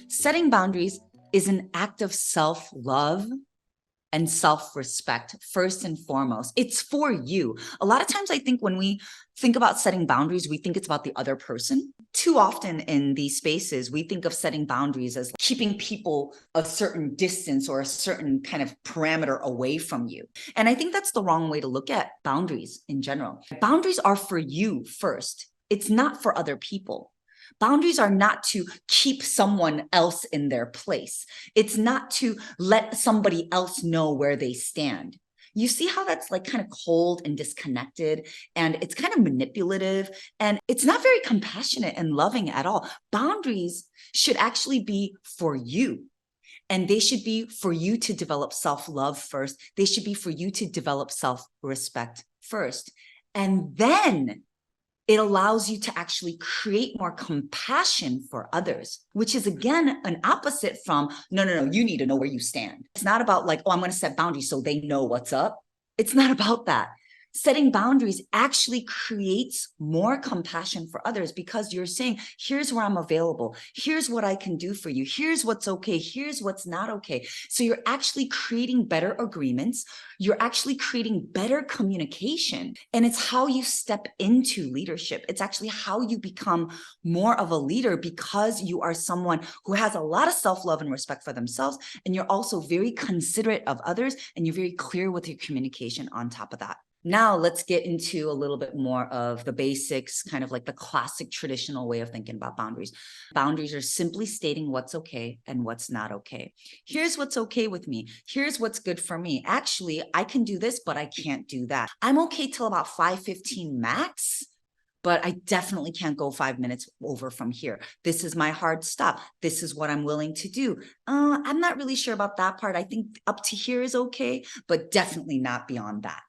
Setting boundaries is an act of self-love and self-respect, first and foremost. It's for you. A lot of times I think when we think about setting boundaries, we think it's about the other person. Too often in these spaces, we think of setting boundaries as keeping people a certain distance or a certain kind of parameter away from you. And I think that's the wrong way to look at boundaries in general. Boundaries are for you first. It's not for other people. Boundaries are not to keep someone else in their place. It's not to let somebody else know where they stand. You see how that's like kind of cold and disconnected, and it's kind of manipulative, and it's not very compassionate and loving at all. Boundaries should actually be for you. And they should be for you to develop self-love first. They should be for you to develop self-respect first. And then it allows you to actually create more compassion for others, which is, again, an opposite from, no, you need to know where you stand. It's not about like, oh, I'm going to set boundaries so they know what's up. It's not about that. Setting boundaries actually creates more compassion for others because you're saying, here's where I'm available. Here's what I can do for you. Here's what's okay. Here's what's not okay. So you're actually creating better agreements. You're actually creating better communication. And it's how you step into leadership. It's actually how you become more of a leader because you are someone who has a lot of self-love and respect for themselves. And you're also very considerate of others. And you're very clear with your communication on top of that. Now let's get into a little bit more of the basics, kind of like the classic traditional way of thinking about boundaries. Boundaries are simply stating what's okay and what's not okay. Here's what's okay with me. Here's what's good for me. Actually, I can do this, but I can't do that. I'm okay till about 5:15 max, but I definitely can't go 5 minutes over from here. This is my hard stop. This is what I'm willing to do. I'm not really sure about that part. I think up to here is okay, but definitely not beyond that.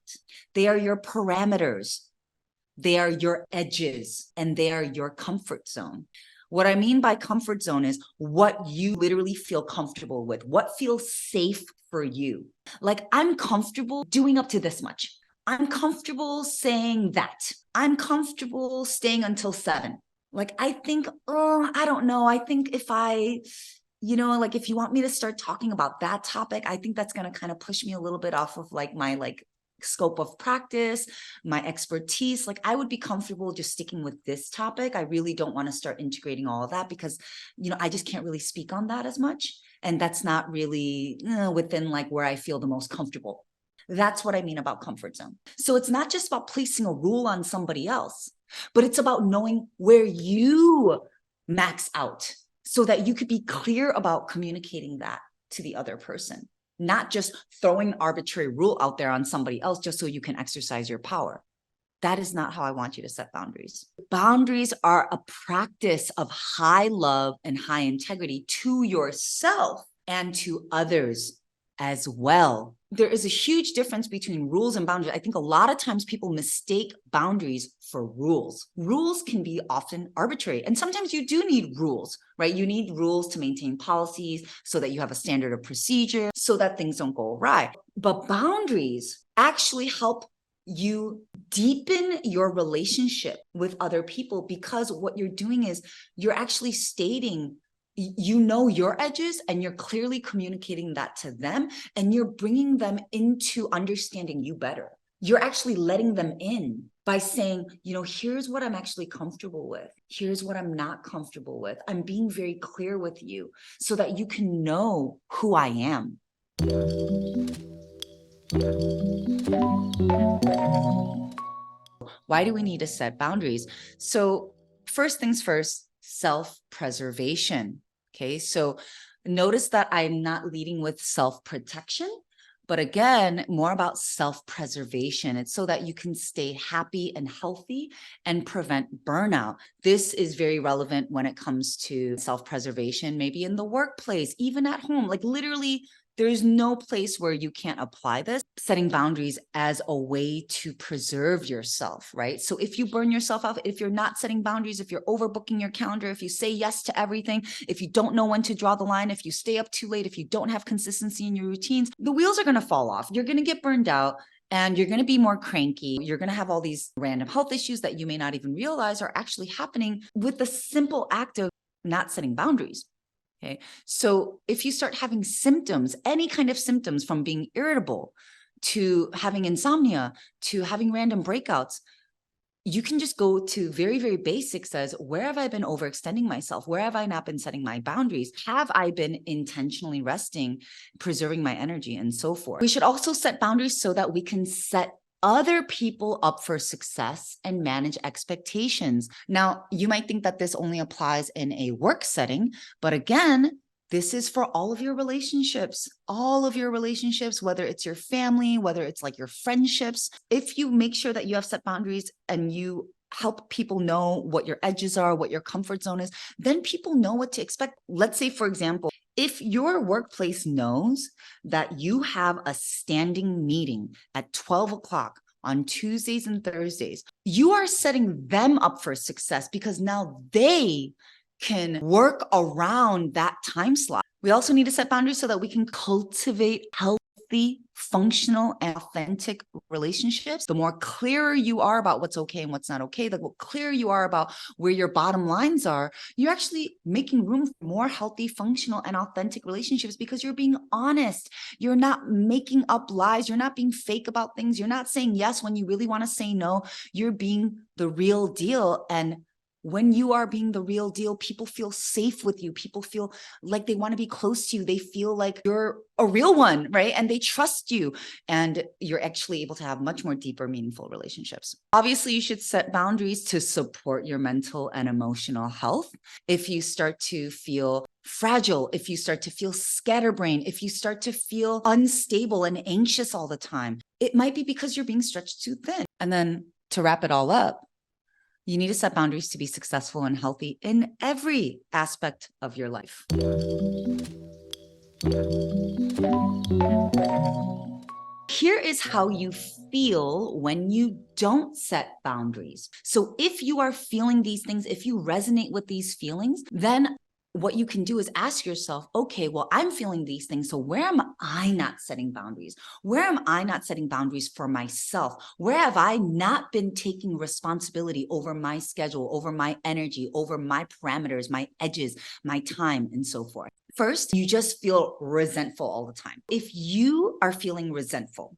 They are your parameters. They are your edges, and they are your comfort zone. What I mean by comfort zone is what you literally feel comfortable with, what feels safe for you. Like, I'm comfortable doing up to this much. I'm comfortable saying that. I'm comfortable staying until 7. Like, I think, I don't know. I think if like if you want me to start talking about that topic, I think that's going to kind of push me a little bit off of like my scope of practice, my expertise. Like, I would be comfortable just sticking with this topic. I really don't want to start integrating all of that because, I just can't really speak on that as much. And that's not really within like where I feel the most comfortable. That's what I mean about comfort zone. So it's not just about placing a rule on somebody else, but it's about knowing where you max out so that you could be clear about communicating that to the other person, not just throwing an arbitrary rule out there on somebody else just so you can exercise your power. That is not how I want you to set boundaries. Boundaries are a practice of high love and high integrity to yourself and to others as well. There is a huge difference between rules and boundaries. I think a lot of times people mistake boundaries for rules. Rules can be often arbitrary, and sometimes you do need rules, right? You need rules to maintain policies so that you have a standard of procedure so that things don't go awry. But boundaries actually help you deepen your relationship with other people because what you're doing is you're actually stating your edges and you're clearly communicating that to them, and you're bringing them into understanding you better. You're actually letting them in by saying, here's what I'm actually comfortable with. Here's what I'm not comfortable with. I'm being very clear with you so that you can know who I am. Why do we need to set boundaries? So first things first, self-preservation. Okay, so notice that I'm not leading with self-protection, but again, more about self-preservation. It's so that you can stay happy and healthy and prevent burnout. This is very relevant when it comes to self-preservation, maybe in the workplace, even at home. Like, literally, There's no place where you can't apply this, setting boundaries as a way to preserve yourself, right? So if you burn yourself out, if you're not setting boundaries, if you're overbooking your calendar, if you say yes to everything, if you don't know when to draw the line, if you stay up too late, if you don't have consistency in your routines, the wheels are going to fall off. You're going to get burned out. And you're going to be more cranky. You're going to have all these random health issues that you may not even realize are actually happening with the simple act of not setting boundaries. Okay. So if you start having symptoms, any kind of symptoms, from being irritable to having insomnia to having random breakouts, you can just go to very, very basics as, where have I been overextending myself? Where have I not been setting my boundaries? Have I been intentionally resting, preserving my energy, and so forth? We should also set boundaries so that we can set other people up for success and manage expectations. Now, you might think that this only applies in a work setting, but again, this is for all of your relationships, whether it's your family, whether it's like your friendships. If you make sure that you have set boundaries and you help people know what your edges are, what your comfort zone is, then people know what to expect. Let's say, for example, if your workplace knows that you have a standing meeting at 12 o'clock on Tuesdays and Thursdays, you are setting them up for success because now they can work around that time slot. We also need to set boundaries so that we can cultivate healthy, functional, and authentic relationships. The more clearer you are about what's okay and what's not okay, the clearer you are about where your bottom lines are, you're actually making room for more healthy, functional, and authentic relationships because you're being honest. You're not making up lies. You're not being fake about things. You're not saying yes when you really want to say no. You're being the real deal. And when you are being the real deal, people feel safe with you. People feel like they want to be close to you. They feel like you're a real one, right? And they trust you. And you're actually able to have much more deeper, meaningful relationships. Obviously, you should set boundaries to support your mental and emotional health. If you start to feel fragile, if you start to feel scatterbrained, if you start to feel unstable and anxious all the time, it might be because you're being stretched too thin. And then to wrap it all up, you need to set boundaries to be successful and healthy in every aspect of your life. Here is how you feel when you don't set boundaries. So if you are feeling these things, if you resonate with these feelings, then what you can do is ask yourself, okay, well, I'm feeling these things. So where am I not setting boundaries? Where am I not setting boundaries for myself? Where have I not been taking responsibility over my schedule, over my energy, over my parameters, my edges, my time, and so forth? First, you just feel resentful all the time. If you are feeling resentful,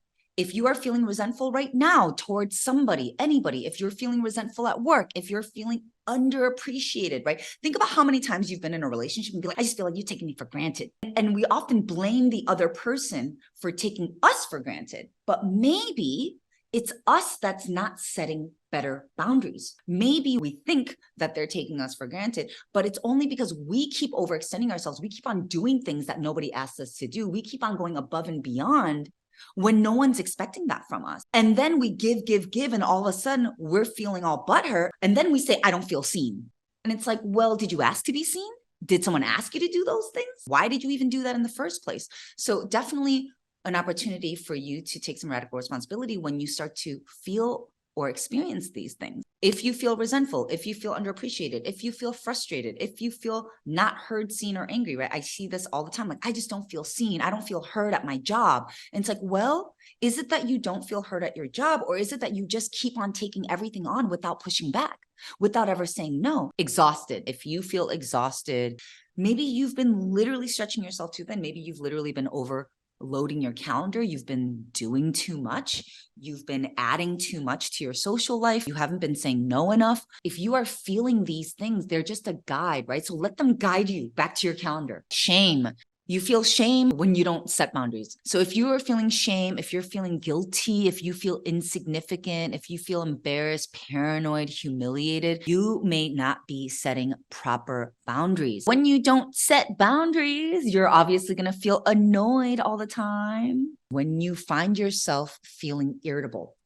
right now towards somebody, anybody, if you're feeling resentful at work, if you're feeling underappreciated, right? Think about how many times you've been in a relationship and be like, I just feel like you're taking me for granted. And we often blame the other person for taking us for granted, but maybe it's us that's not setting better boundaries. Maybe we think that they're taking us for granted, but it's only because we keep overextending ourselves. We keep on doing things that nobody asks us to do. We keep on going above and beyond when no one's expecting that from us. And then we give, and all of a sudden we're feeling all butthurt. And then we say, I don't feel seen. And it's like, well, did you ask to be seen? Did someone ask you to do those things? Why did you even do that in the first place? So definitely an opportunity for you to take some radical responsibility when you start to feel or experience these things. If you feel resentful, if you feel underappreciated, if you feel frustrated, if you feel not heard, seen, or angry, right? I see this all the time. Like, I just don't feel seen. I don't feel heard at my job. And it's like, well, is it that you don't feel heard at your job? Or is it that you just keep on taking everything on without pushing back, without ever saying no? Exhausted. If you feel exhausted, maybe you've been literally stretching yourself too thin. Maybe you've literally been overloading your calendar. You've been doing too much. You've been adding too much to your social life. You haven't been saying no enough. If you are feeling these things, they're just a guide, right? So let them guide you back to your calendar. Shame. You feel shame when you don't set boundaries. So if you are feeling shame, if you're feeling guilty, if you feel insignificant, if you feel embarrassed, paranoid, humiliated, you may not be setting proper boundaries. When you don't set boundaries, you're obviously going to feel annoyed all the time. When you find yourself feeling irritable,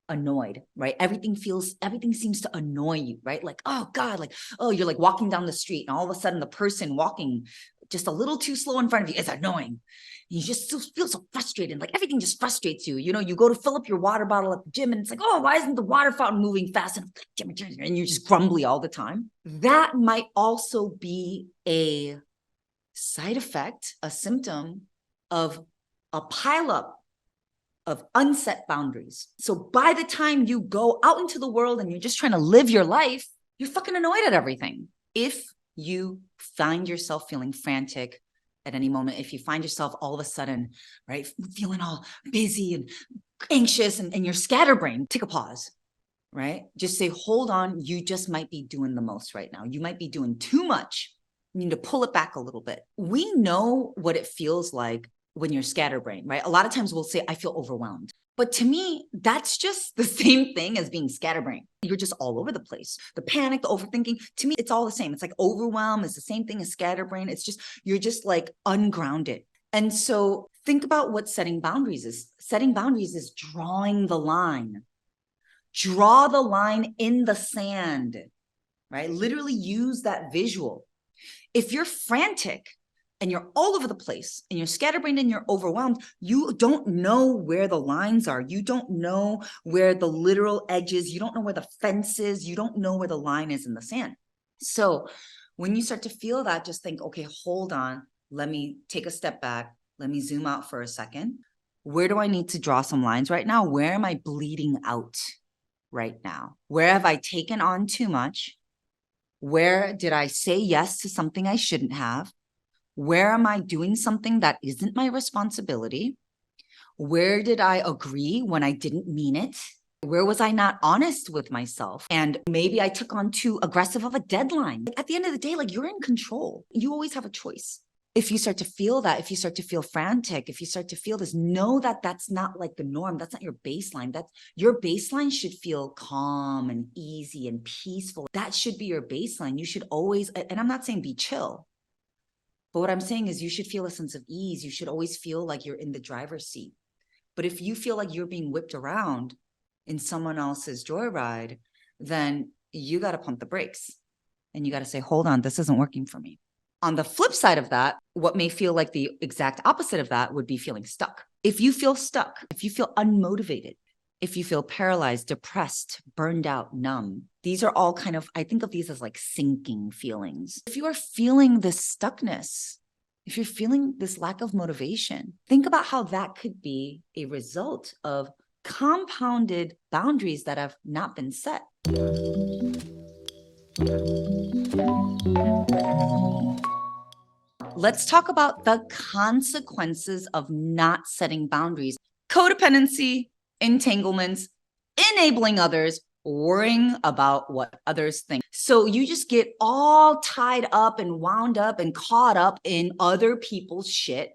annoyed, right? Everything seems to annoy you, right? Like, oh God, like, oh, you're like walking down the street and all of a sudden the person walking just a little too slow in front of you, it's annoying. You just feel so frustrated. Like everything just frustrates you. You know, you go to fill up your water bottle at the gym and it's like, oh, why isn't the water fountain moving fast enough? And you're just grumbly all the time. That might also be a side effect, a symptom of a pileup of unset boundaries. So by the time you go out into the world and you're just trying to live your life, you're fucking annoyed at everything. If you find yourself feeling frantic at any moment, if you find yourself all of a sudden, right, feeling all busy and anxious and you're scatterbrained, take a pause, right? Just say, hold on, you just might be doing the most right now. You might be doing too much. You need to pull it back a little bit. We know what it feels like when you're scatterbrained, right? A lot of times we'll say, I feel overwhelmed. But to me, that's just the same thing as being scatterbrained. You're just all over the place. The panic, the overthinking, to me, it's all the same. It's like overwhelm is the same thing as scatterbrained. It's just, you're just like ungrounded. And so think about what setting boundaries is. Setting boundaries is drawing the line. Draw the line in the sand, right? Literally use that visual. If you're frantic and you're all over the place and you're scatterbrained and you're overwhelmed, you don't know where the lines are. You don't know where the literal edges, you don't know where the fence is, you don't know where the line is in the sand. So when you start to feel that, just think, okay, hold on, let me take a step back. Let me zoom out for a second. Where do I need to draw some lines right now? Where am I bleeding out right now? Where have I taken on too much? Where did I say yes to something I shouldn't have? Where am I doing something that isn't my responsibility? Where did I agree when I didn't mean it? Where was I not honest with myself? And maybe I took on too aggressive of a deadline. At the end of the day, like, you're in control. You always have a choice. If you start to feel that, if you start to feel frantic, if you start to feel this, know that that's not like the norm. That's not your baseline. That's your baseline should feel calm and easy and peaceful. That should be your baseline. You should always, and I'm not saying be chill, but what I'm saying is you should feel a sense of ease. You should always feel like you're in the driver's seat. But if you feel like you're being whipped around in someone else's joyride, then you got to pump the brakes and you got to say, hold on, this isn't working for me. On the flip side of that, what may feel like the exact opposite of that would be feeling stuck. If you feel stuck, if you feel unmotivated, if you feel paralyzed, depressed, burned out, numb, these are all kind of, I think of these as like sinking feelings. If you are feeling this stuckness, if you're feeling this lack of motivation, think about how that could be a result of compounded boundaries that have not been set. Let's talk about the consequences of not setting boundaries. Codependency, entanglements, enabling others, worrying about what others think. So you just get all tied up and wound up and caught up in other people's shit.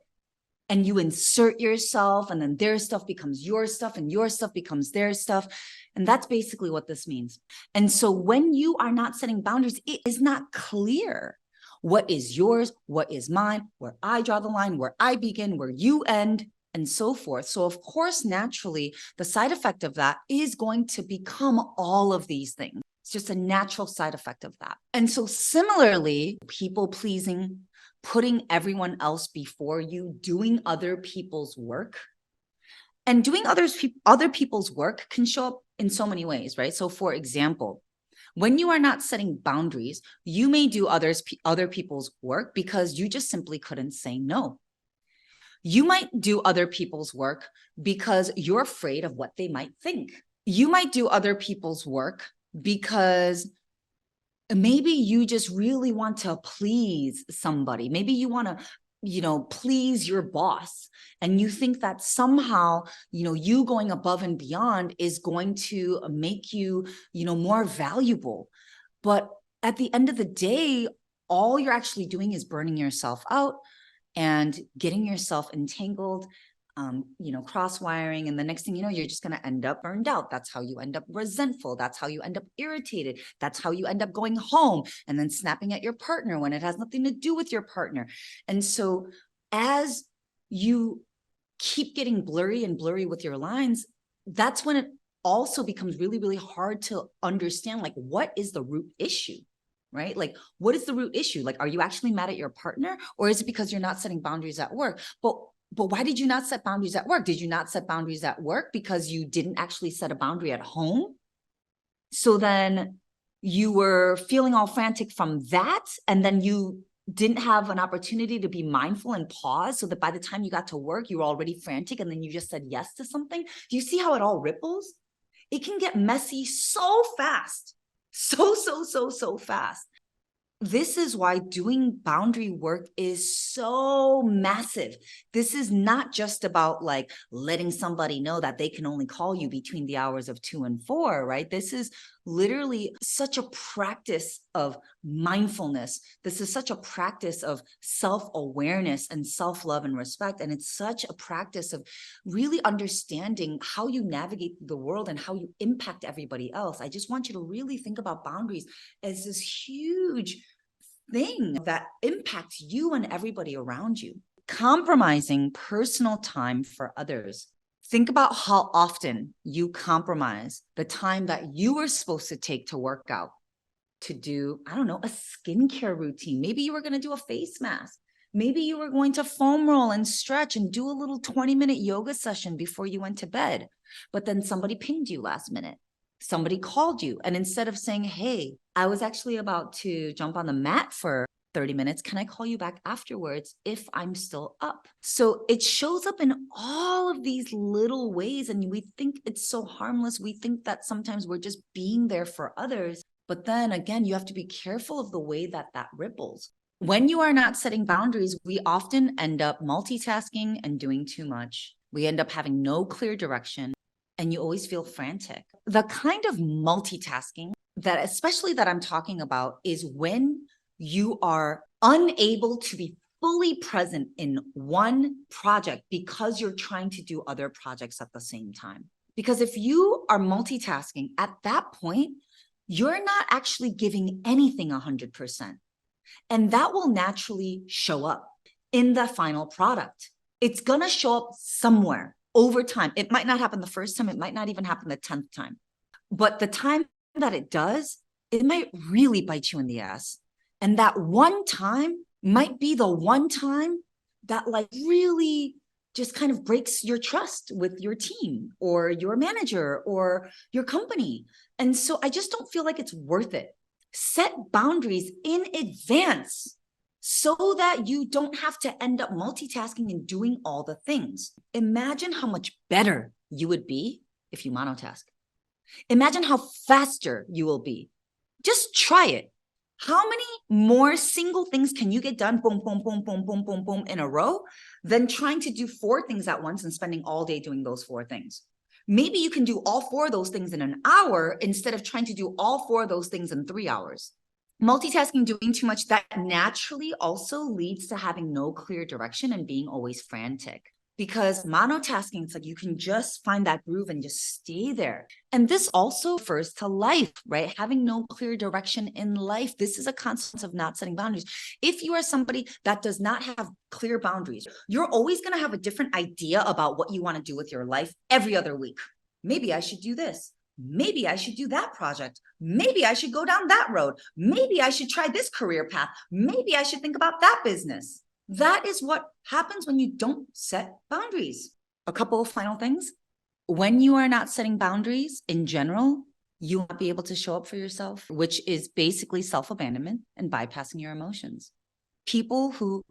And you insert yourself, and then their stuff becomes your stuff, and your stuff becomes their stuff. And that's basically what this means. And so when you are not setting boundaries, it is not clear what is yours, what is mine, where I draw the line, where I begin, where you end, and so forth. So of course, naturally, the side effect of that is going to become all of these things. It's just a natural side effect of that. And so similarly, people pleasing, putting everyone else before you, doing other people's work. And doing other people's work can show up in so many ways, right? So for example, when you are not setting boundaries, you may do other people's work because you just simply couldn't say no. You might do other people's work because you're afraid of what they might think. You might do other people's work because maybe you just really want to please somebody. Maybe you want to, please your boss. And you think that somehow, you going above and beyond is going to make you, more valuable. But at the end of the day, all you're actually doing is burning yourself out and getting yourself entangled, cross-wiring. And the next thing you know, you're just going to end up burned out. That's how you end up resentful. That's how you end up irritated. That's how you end up going home and then snapping at your partner when it has nothing to do with your partner. And so as you keep getting blurry and blurry with your lines, that's when it also becomes really, really hard to understand, like, what is the root issue? right? Like, what is the root issue? Like, are you actually mad at your partner, or is it because you're not setting boundaries at work? But why did you not set boundaries at work? Did you not set boundaries at work because you didn't actually set a boundary at home? So then you were feeling all frantic from that, and then you didn't have an opportunity to be mindful and pause, so that by the time you got to work, you were already frantic, and then you just said yes to something. Do you see how it all ripples? It can get messy so fast. So fast. This is why doing boundary work is so massive. This is not just about like letting somebody know that they can only call you between the hours of 2 and 4, right? This is literally such a practice of mindfulness. This is such a practice of self-awareness and self-love and respect. And it's such a practice of really understanding how you navigate the world and how you impact everybody else. I just want you to really think about boundaries as this huge thing that impacts you and everybody around you. Compromising personal time for others. Think about how often you compromise the time that you were supposed to take to work out, to do, I don't know, a skincare routine. Maybe you were going to do a face mask. Maybe you were going to foam roll and stretch and do a little 20-minute yoga session before you went to bed. But then somebody pinged you last minute. Somebody called you. And instead of saying, hey, I was actually about to jump on the mat for 30 minutes. Can I call you back afterwards if I'm still up? So it shows up in all of these little ways. And we think it's so harmless. We think that sometimes we're just being there for others. But then again, you have to be careful of the way that that ripples. When you are not setting boundaries, we often end up multitasking and doing too much. We end up having no clear direction, and you always feel frantic. The kind of multitasking that, especially that I'm talking about, is when you are unable to be fully present in one project because you're trying to do other projects at the same time. Because if you are multitasking at that point, you're not actually giving anything 100%. And that will naturally show up in the final product. It's going to show up somewhere over time. It might not happen the first time. It might not even happen the 10th time. But the time that it does, it might really bite you in the ass. And that one time might be the one time that like really just kind of breaks your trust with your team or your manager or your company. And so I just don't feel like it's worth it. Set boundaries in advance so that you don't have to end up multitasking and doing all the things. Imagine how much better you would be if you monotask. Imagine how faster you will be. Just try it. How many more single things can you get done, boom, boom, boom, boom, boom, boom, boom, in a row, than trying to do 4 things at once and spending all day doing those 4 things? Maybe you can do all 4 of those things in an hour instead of trying to do all 4 of those things in 3 hours. Multitasking, doing too much, that naturally also leads to having no clear direction and being always frantic. Because monotasking, it's like you can just find that groove and just stay there. And this also refers to life, right? Having no clear direction in life. This is a consequence of not setting boundaries. If you are somebody that does not have clear boundaries, you're always going to have a different idea about what you want to do with your life every other week. Maybe I should do this. Maybe I should do that project. Maybe I should go down that road. Maybe I should try this career path. Maybe I should think about that business. That is what happens when you don't set boundaries. A couple of final things. When you are not setting boundaries in general, you won't be able to show up for yourself, which is basically self-abandonment and bypassing your emotions. People who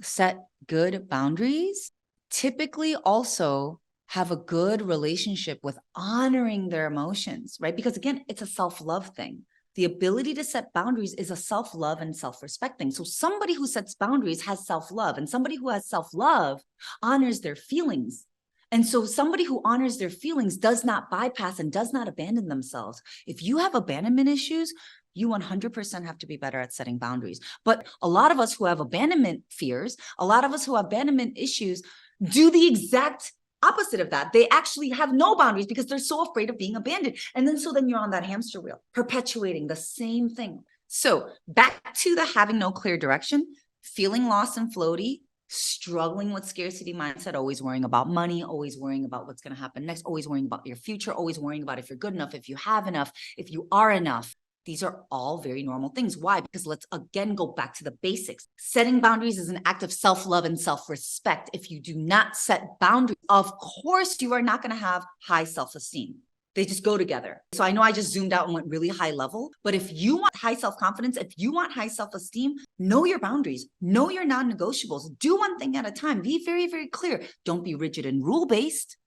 set good boundaries typically also have a good relationship with honoring their emotions, right? Because again, it's a self-love thing. The ability to set boundaries is a self-love and self-respect thing. So somebody who sets boundaries has self-love, and somebody who has self-love honors their feelings. And so somebody who honors their feelings does not bypass and does not abandon themselves. If you have abandonment issues, you 100% have to be better at setting boundaries. But a lot of us who have abandonment fears, a lot of us who have abandonment issues do the exact opposite of that. They actually have no boundaries because they're so afraid of being abandoned. And then you're on that hamster wheel, perpetuating the same thing. So back to the having no clear direction, feeling lost and floaty, struggling with scarcity mindset, always worrying about money, always worrying about what's going to happen next, always worrying about your future, always worrying about if you're good enough, if you have enough, if you are enough. These are all very normal things. Why? Because let's again go back to the basics. Setting boundaries is an act of self-love and self-respect. If you do not set boundaries, of course, you are not going to have high self-esteem. They just go together. So I know I just zoomed out and went really high level, but if you want high self-confidence, if you want high self-esteem, know your boundaries, know your non-negotiables, do one thing at a time. Be very, very clear. Don't be rigid and rule-based,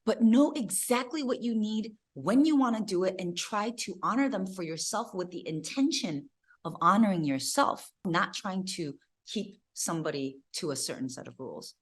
but know exactly what you need when you want to do it and try to honor them for yourself with the intention of honoring yourself, not trying to keep somebody to a certain set of rules.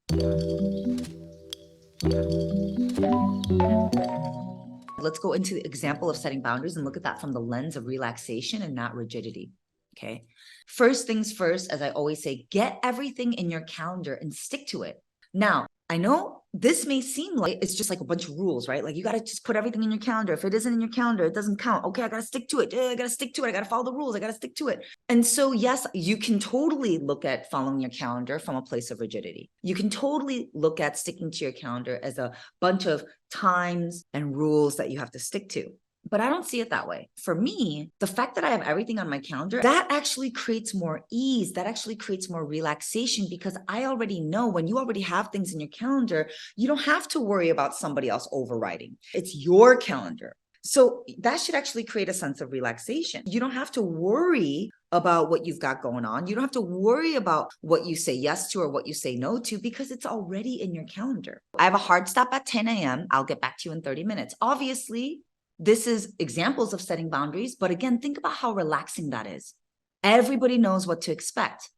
Let's go into the example of setting boundaries and look at that from the lens of relaxation and not rigidity. Okay. First things first, as I always say, get everything in your calendar and stick to it. Now, I know this may seem like it's just like a bunch of rules, right? Like you got to just put everything in your calendar. If it isn't in your calendar, it doesn't count. Okay, I got to stick to it. I got to stick to it. I got to follow the rules. I got to stick to it. And so, yes, you can totally look at following your calendar from a place of rigidity. You can totally look at sticking to your calendar as a bunch of times and rules that you have to stick to. But I don't see it that way. For me, the fact that I have everything on my calendar, that actually creates more ease. That actually creates more relaxation because I already know when you already have things in your calendar, you don't have to worry about somebody else overriding. It's your calendar. So that should actually create a sense of relaxation. You don't have to worry about what you've got going on. You don't have to worry about what you say yes to or what you say no to because it's already in your calendar. I have a hard stop at 10 a.m. I'll get back to you in 30 minutes. Obviously, this is examples of setting boundaries, but again, think about how relaxing that is. Everybody knows what to expect.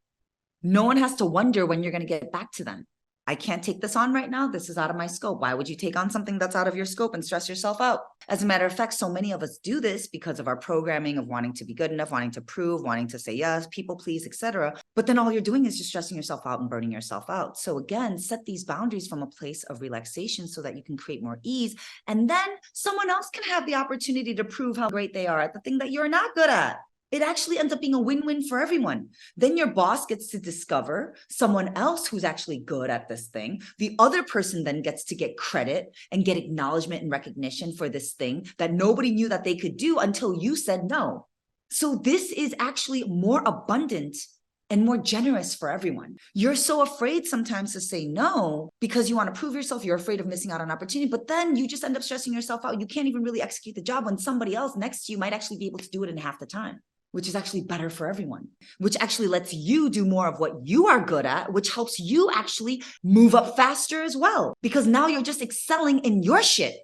No one has to wonder when you're going to get back to them. I can't take this on right now. This is out of my scope. Why would you take on something that's out of your scope and stress yourself out? As a matter of fact, so many of us do this because of our programming of wanting to be good enough, wanting to prove, wanting to say yes, people please, etc. But then all you're doing is just stressing yourself out and burning yourself out. So again, set these boundaries from a place of relaxation so that you can create more ease. And then someone else can have the opportunity to prove how great they are at the thing that you're not good at. It actually ends up being a win-win for everyone. Then your boss gets to discover someone else who's actually good at this thing. The other person then gets to get credit and get acknowledgement and recognition for this thing that nobody knew that they could do until you said no. So this is actually more abundant and more generous for everyone. You're so afraid sometimes to say no because you want to prove yourself. You're afraid of missing out on opportunity, but then you just end up stressing yourself out. You can't even really execute the job when somebody else next to you might actually be able to do it in half the time, which is actually better for everyone, which actually lets you do more of what you are good at, which helps you actually move up faster as well, because now you're just excelling in your shit.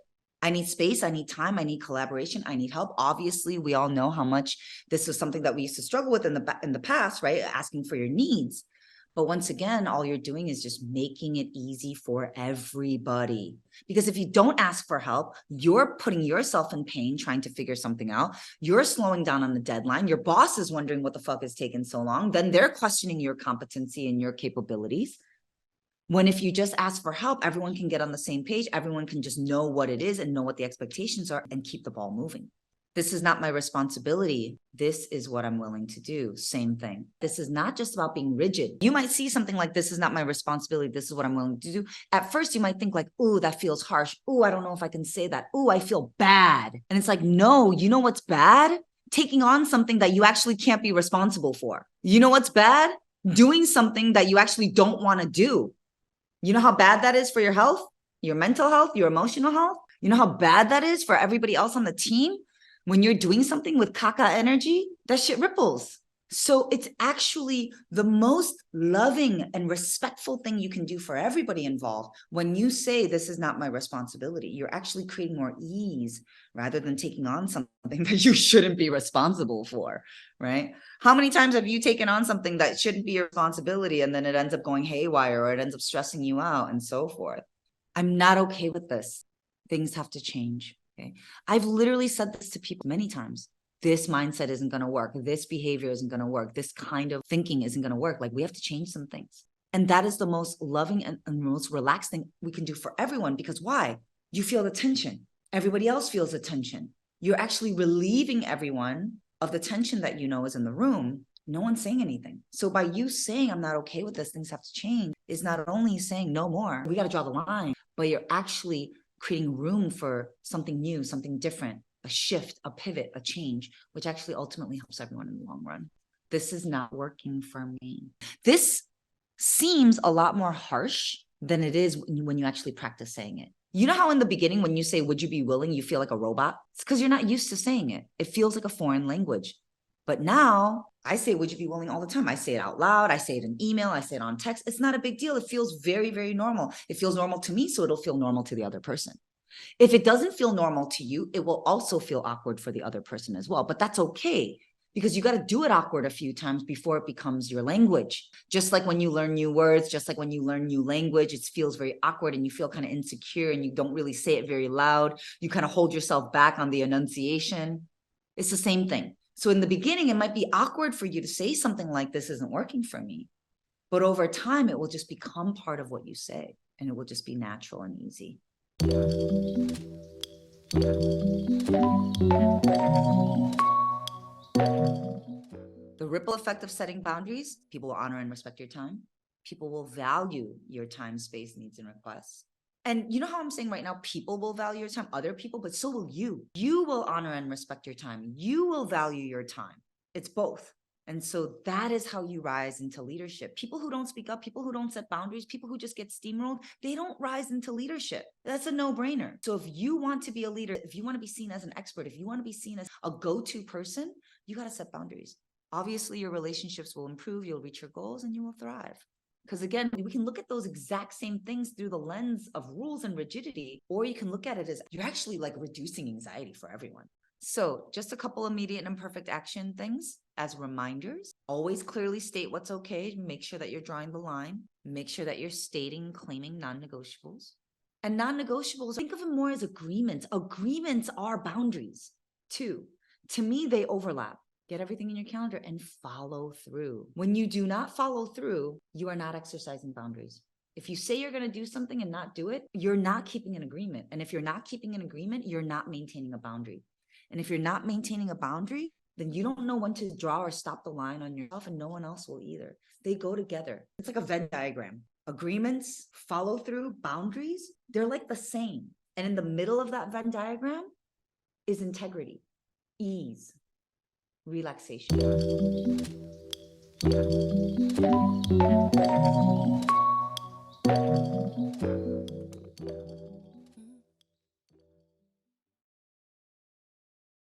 I need space, I need time, I need collaboration, I need help. Obviously, we all know how much this is something that we used to struggle with in the past, right? Asking for your needs. But once again, all you're doing is just making it easy for everybody. Because if you don't ask for help, you're putting yourself in pain trying to figure something out. You're slowing down on the deadline. Your boss is wondering what the fuck is taking so long. Then they're questioning your competency and your capabilities. When if you just ask for help, everyone can get on the same page. Everyone can just know what it is and know what the expectations are and keep the ball moving. This is not my responsibility. This is what I'm willing to do. Same thing. This is not just about being rigid. You might see something like, this is not my responsibility. This is what I'm willing to do. At first, you might think like, ooh, that feels harsh. Ooh, I don't know if I can say that. Ooh, I feel bad. And it's like, no, you know what's bad? Taking on something that you actually can't be responsible for. You know what's bad? Doing something that you actually don't want to do. You know how bad that is for your health, your mental health, your emotional health? You know how bad that is for everybody else on the team? When you're doing something with caca energy, that shit ripples. So it's actually the most loving and respectful thing you can do for everybody involved. When you say, this is not my responsibility, you're actually creating more ease rather than taking on something that you shouldn't be responsible for, right? How many times have you taken on something that shouldn't be your responsibility and then it ends up going haywire or it ends up stressing you out and so forth? I'm not okay with this. Things have to change. Okay. I've literally said this to people many times. This mindset isn't going to work. This behavior isn't going to work. This kind of thinking isn't going to work. Like, we have to change some things. And that is the most loving and most relaxed thing we can do for everyone. Because why? You feel the tension. Everybody else feels the tension. You're actually relieving everyone of the tension that you know is in the room. No one's saying anything. So by you saying, I'm not okay with this, things have to change, is not only saying no more, we got to draw the line, but you're actually creating room for something new, something different, a shift, a pivot, a change, which actually ultimately helps everyone in the long run. This is not working for me. This seems a lot more harsh than it is when you actually practice saying it. You know how in the beginning, when you say, would you be willing, you feel like a robot? It's because you're not used to saying it. It feels like a foreign language. But now I say, would you be willing all the time? I say it out loud. I say it in email. I say it on text. It's not a big deal. It feels very, very normal. It feels normal to me, so it'll feel normal to the other person. If it doesn't feel normal to you, it will also feel awkward for the other person as well. But that's okay, because you got to do it awkward a few times before it becomes your language. Just like when you learn new words, just like when you learn new language, it feels very awkward and you feel kind of insecure and you don't really say it very loud. You kind of hold yourself back on the enunciation. It's the same thing. So in the beginning, it might be awkward for you to say something like, this isn't working for me. But over time, it will just become part of what you say, and it will just be natural and easy. The ripple effect of setting boundaries: people will honor and respect your time. People will value your time, space, needs, and requests. And you know how I'm saying right now, people will value your time, other people, but so will you. You will honor and respect your time. You will value your time. It's both. And so that is how you rise into leadership. People who don't speak up, people who don't set boundaries, people who just get steamrolled, they don't rise into leadership. That's a no-brainer. So if you want to be a leader, if you want to be seen as an expert, if you want to be seen as a go-to person, you got to set boundaries. Obviously, your relationships will improve, you'll reach your goals, and you will thrive. Because again, we can look at those exact same things through the lens of rules and rigidity, or you can look at it as you're actually like reducing anxiety for everyone. So just a couple immediate and imperfect action things as reminders. Always clearly state what's okay. Make sure that you're drawing the line. Make sure that you're stating, claiming non-negotiables. And non-negotiables, think of them more as agreements. Agreements are boundaries too. To me, they overlap. Get everything in your calendar and follow through. When you do not follow through, you are not exercising boundaries. If you say you're going to do something and not do it, you're not keeping an agreement. And if you're not keeping an agreement, you're not maintaining a boundary. And if you're not maintaining a boundary, then you don't know when to draw or stop the line on yourself, and no one else will either. They go together. It's like a Venn diagram. Agreements, follow through, boundaries, they're like the same. And in the middle of that Venn diagram is integrity, ease, relaxation.